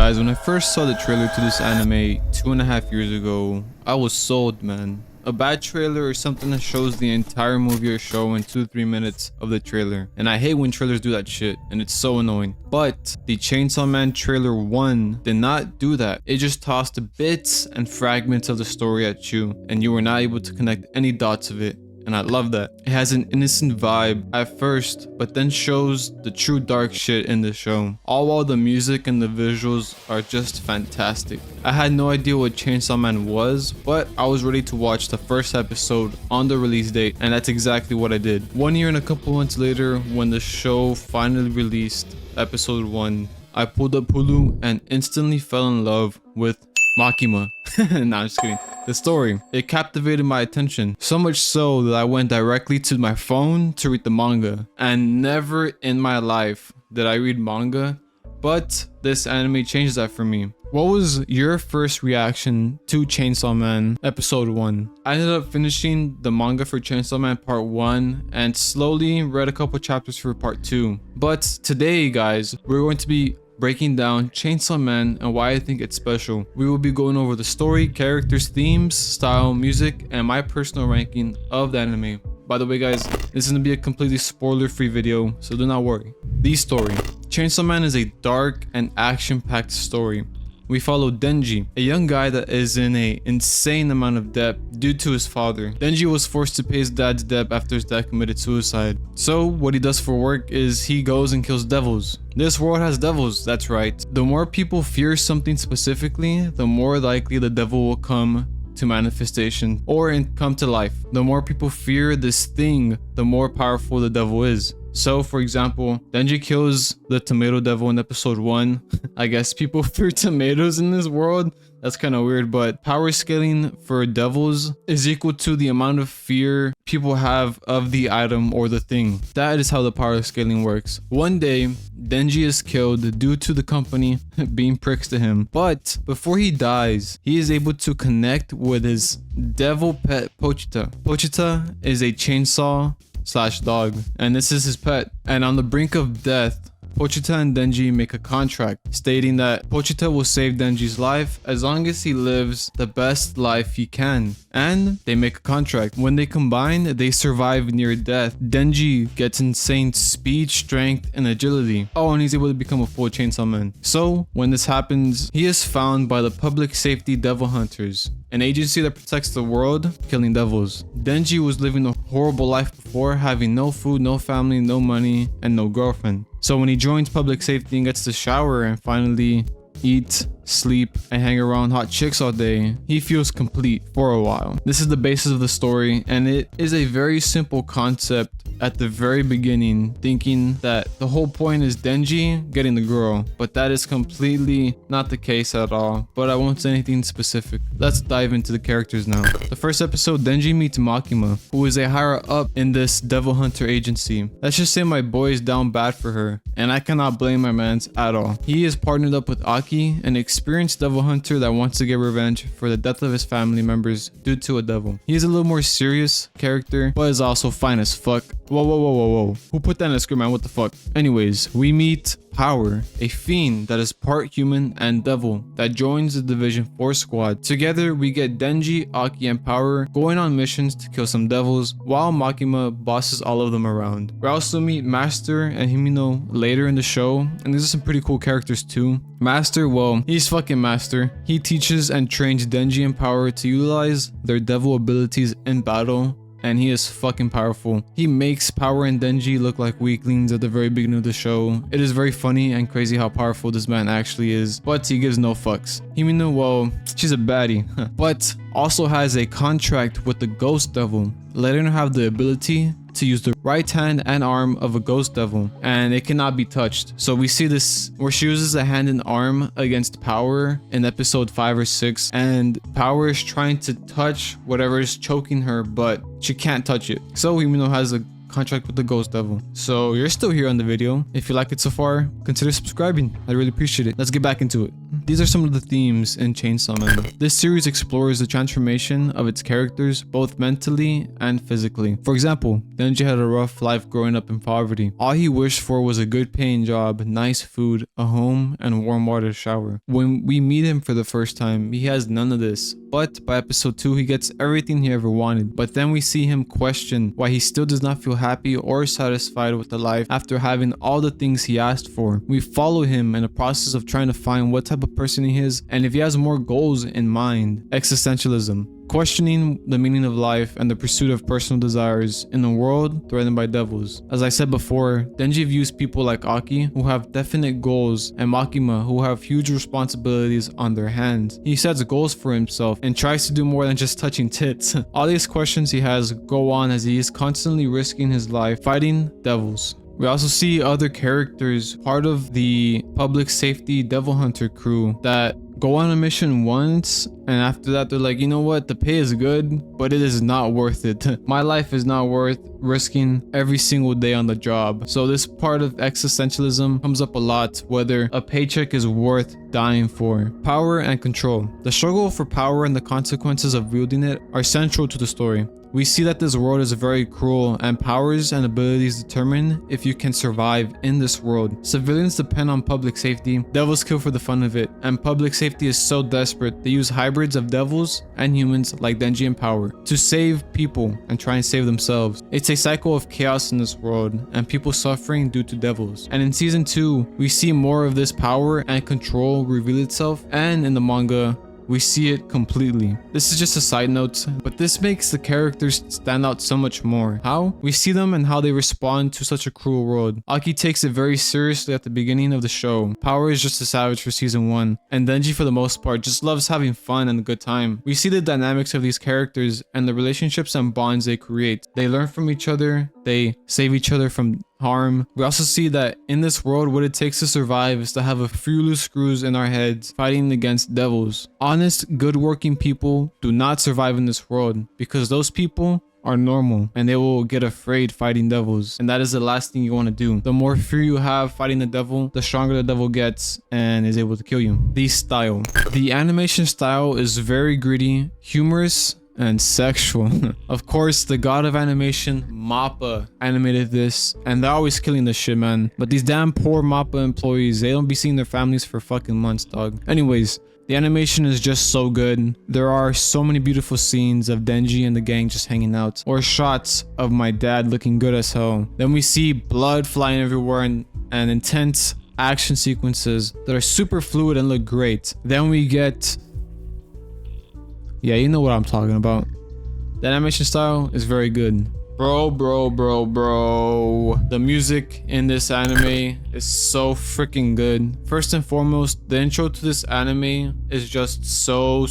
Guys, when I first saw the trailer to this anime 2.5 years ago, I was sold, man. A bad trailer or something that shows the entire movie or show in 2-3 minutes of the trailer. And I hate when trailers do that shit, and it's so annoying. But the Chainsaw Man trailer 1 did not do that. It just tossed bits and fragments of the story at you, and you were not able to connect any dots of it. And I love that. It has an innocent vibe at first, but then shows the true dark shit in the show. All while the music and the visuals are just fantastic. I had no idea what Chainsaw Man was, but I was ready to watch the first episode on the release date, and that's exactly what I did. 1 year and a couple months later, when the show finally released episode 1, I pulled up Hulu and instantly fell in love with Makima. Nah, I'm just kidding. The story, it captivated my attention, so much so that I went directly to my phone to read the manga. And never in my life did I read manga, but this anime changed that for me. What was your first reaction to Chainsaw Man episode 1? I ended up finishing the manga for Chainsaw Man part 1 and slowly read a couple chapters for part 2. But today, guys, we're going to be breaking down Chainsaw Man and why I think it's special. We will be going over the story, characters, themes, style, music, and my personal ranking of the anime. By the way, guys, this is going to be a completely spoiler-free video, so do not worry. The story. Chainsaw Man is a dark and action-packed story. We follow Denji, a young guy that is in an insane amount of debt due to his father. Denji was forced to pay his dad's debt after his dad committed suicide. So what he does for work is he goes and kills devils. This world has devils, that's right. The more people fear something specifically, the more likely the devil will come to manifestation or come to life. The more people fear this thing, the more powerful the devil is. So, for example, Denji kills the tomato devil in episode 1. I guess people fear tomatoes in this world. That's kind of weird, but power scaling for devils is equal to the amount of fear people have of the item or the thing. That is how the power scaling works. One day, Denji is killed due to the company being pricks to him. But before he dies, he is able to connect with his devil pet Pochita. Pochita is a chainsaw / dog, and this is his pet. And on the brink of death, Pochita and Denji make a contract stating that Pochita will save Denji's life as long as he lives the best life he can. And they make a contract. When they combine, they survive near death. Denji gets insane speed, strength, and agility. Oh, and he's able to become a full Chainsaw Man. So when this happens, he is found by the Public Safety Devil Hunters, an agency that protects the world, killing devils. Denji was living a horrible life before, having no food, no family, no money, and no girlfriend. So when he joins public safety and gets to shower and finally eat, sleep, and hang around hot chicks all day, he feels complete for a while. This is the basis of the story, and it is a very simple concept at the very beginning, thinking that the whole point is Denji getting the girl, but that is completely not the case at all. But I won't say anything specific. Let's dive into the characters now. The first episode, Denji meets Makima, who is a higher up in this devil hunter agency. Let's just say my boy is down bad for her, and I cannot blame my mans at all. He is partnered up with Aki, an experienced devil hunter that wants to get revenge for the death of his family members due to a devil. He is a little more serious character, but is also fine as fuck. Whoa. Who put that in the script, man? What the fuck? Anyways, we meet Power, a fiend that is part human and devil that joins the Division 4 squad. Together, we get Denji, Aki, and Power going on missions to kill some devils while Makima bosses all of them around. We also meet Master and Himino later in the show, and these are some pretty cool characters too. Master, well, he's fucking Master. He teaches and trains Denji and Power to utilize their devil abilities in battle, and he is fucking powerful. He makes Power and Denji look like weaklings at the very beginning of the show. It is very funny and crazy how powerful this man actually is, but he gives no fucks. Himino, well, she's a baddie, but also has a contract with the Ghost Devil, letting her have the ability to use the right hand and arm of a ghost devil, and it cannot be touched. So we see this where she uses a hand and arm against Power in episode 5 or 6, and Power is trying to touch whatever is choking her, but she can't touch it. So Himino has a contract with the ghost devil. So you're still here on the video. If you like it so far, consider subscribing. I really appreciate it. Let's get back into it. These are some of the themes in Chainsaw Man. This series explores the transformation of its characters both mentally and physically. For example, Denji had a rough life growing up in poverty. All he wished for was a good paying job, nice food, a home, and warm water to shower. When we meet him for the first time, he has none of this. But by episode 2, he gets everything he ever wanted. But then we see him question why he still does not feel happy or satisfied with the life after having all the things he asked for. We follow him in the process of trying to find what type of person he is and if he has more goals in mind. Existentialism. Questioning the meaning of life and the pursuit of personal desires in a world threatened by devils. As I said before, Denji views people like Aki, who have definite goals, and Makima, who have huge responsibilities on their hands. He sets goals for himself and tries to do more than just touching tits. All these questions he has go on as he is constantly risking his life fighting devils. We also see other characters, part of the public safety devil hunter crew, that go on a mission once and after that they're like, you know what, the pay is good, but it is not worth it. My life is not worth risking every single day on the job. So this part of existentialism comes up a lot, whether a paycheck is worth dying for. Power and control. The struggle for power and the consequences of wielding it are central to the story. We see that this world is very cruel and powers and abilities determine if you can survive in this world. Civilians depend on public safety, devils kill for the fun of it, and public safety is so desperate they use hybrids of devils and humans like Denji and Power to save people and try and save themselves. It's a cycle of chaos in this world and people suffering due to devils. And in season 2, we see more of this power and control reveal itself, and in the manga, we see it completely. This is just a side note, but this makes the characters stand out so much more. How? We see them and how they respond to such a cruel world. Aki takes it very seriously at the beginning of the show. Power is just a savage for season 1, and Denji for the most part just loves having fun and a good time. We see the dynamics of these characters and the relationships and bonds they create. They learn from each other, they save each other from harm. We also see that in this world, what it takes to survive is to have a few loose screws in our heads fighting against devils. Honest, good working people do not survive in this world because those people are normal and they will get afraid fighting devils, and that is the last thing you want to do. The more fear you have fighting the devil, the stronger the devil gets and is able to kill you. The style. The animation style is very gritty, humorous, and sexual. Of course, the god of animation, MAPPA, animated this, and they're always killing this shit, man. But these damn poor MAPPA employees, they don't be seeing their families for fucking months, dog. Anyways, the animation is just so good. There are so many beautiful scenes of Denji and the gang just hanging out, or shots of my dad looking good as hell. Then we see blood flying everywhere and intense action sequences that are super fluid and look great. Then we get, yeah, you know what I'm talking about. The animation style is very good. Bro. The music in this anime is so freaking good. First and foremost, the intro to this anime is just so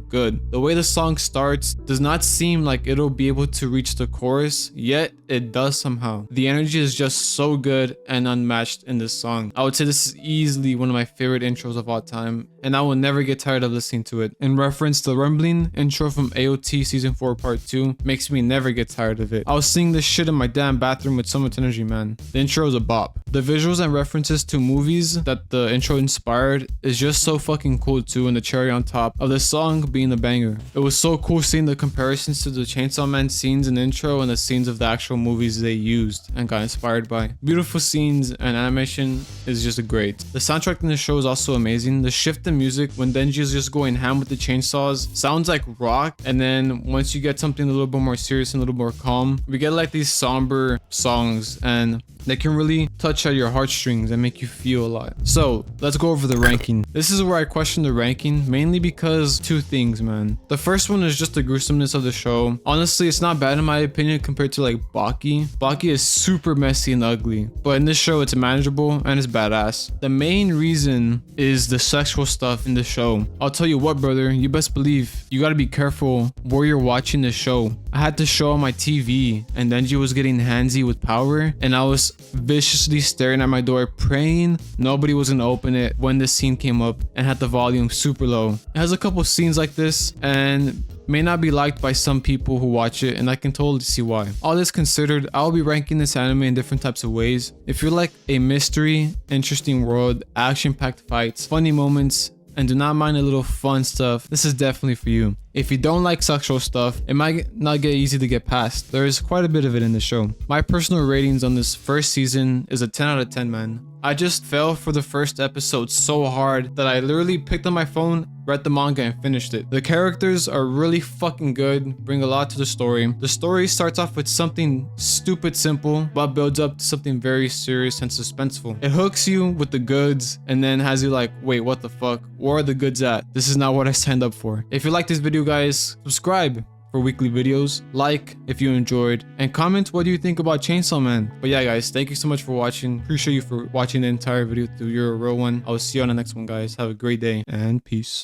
good. The way the song starts does not seem like it'll be able to reach the chorus, yet it does somehow. The energy is just so good and unmatched in this song. I would say this is easily one of my favorite intros of all time, and I will never get tired of listening to it. In reference, the rumbling intro from AOT season 4 part 2 makes me never get tired of it. I was singing this shit in my damn bathroom with so much energy, man. The intro is a bop. The visuals and references to movies that the intro inspired is just so fucking cool too, and the cherry on top of the song being a banger. It was so cool seeing the comparisons to the Chainsaw Man scenes in the intro and the scenes of the actual movies they used and got inspired by. Beautiful scenes and animation is just great. The soundtrack in the show is also amazing. The shift in music when Denji is just going ham with the chainsaws sounds like rock, and then once you get something a little bit more serious and a little more calm, we get like these somber songs, and they can really touch at your heartstrings and make you feel a lot. So let's go over the ranking. This is where I question the ranking, mainly because two things, man. The first one is just the gruesomeness of the show. Honestly, it's not bad in my opinion compared to like Baki. Baki is super messy and ugly, but in this show it's manageable and it's badass. The main reason is the sexual stuff in the show. I'll tell you what, brother, you best believe you gotta be careful where you're watching the show. I had the show on my TV and Denji was getting handsy with Power, and I was viciously staring at my door praying nobody was gonna open it when this scene came up, and had the volume super low. It has a couple scenes like this, and may not be liked by some people who watch it, and I can totally see why. All this considered, I'll be ranking this anime in different types of ways. If you're like a mystery, interesting world, action-packed fights, funny moments, and do not mind a little fun stuff, this is definitely for you. If you don't like sexual stuff, it might not get easy to get past. There is quite a bit of it in the show. My personal ratings on this first season is a 10 out of 10, man. I just fell for the first episode so hard that I literally picked up my phone, read the manga, and finished it. The characters are really fucking good, bring a lot to the story. The story starts off with something stupid simple, but builds up to something very serious and suspenseful. It hooks you with the goods, and then has you like, wait, what the fuck? Where are the goods at? This is not what I signed up for. If you like this video, guys, subscribe for weekly videos, like if you enjoyed, and comment what do you think about Chainsaw Man. But yeah, guys, thank you so much for watching. Appreciate you for watching the entire video through. You're a real one. I will see you on the next one, guys. Have a great day and peace.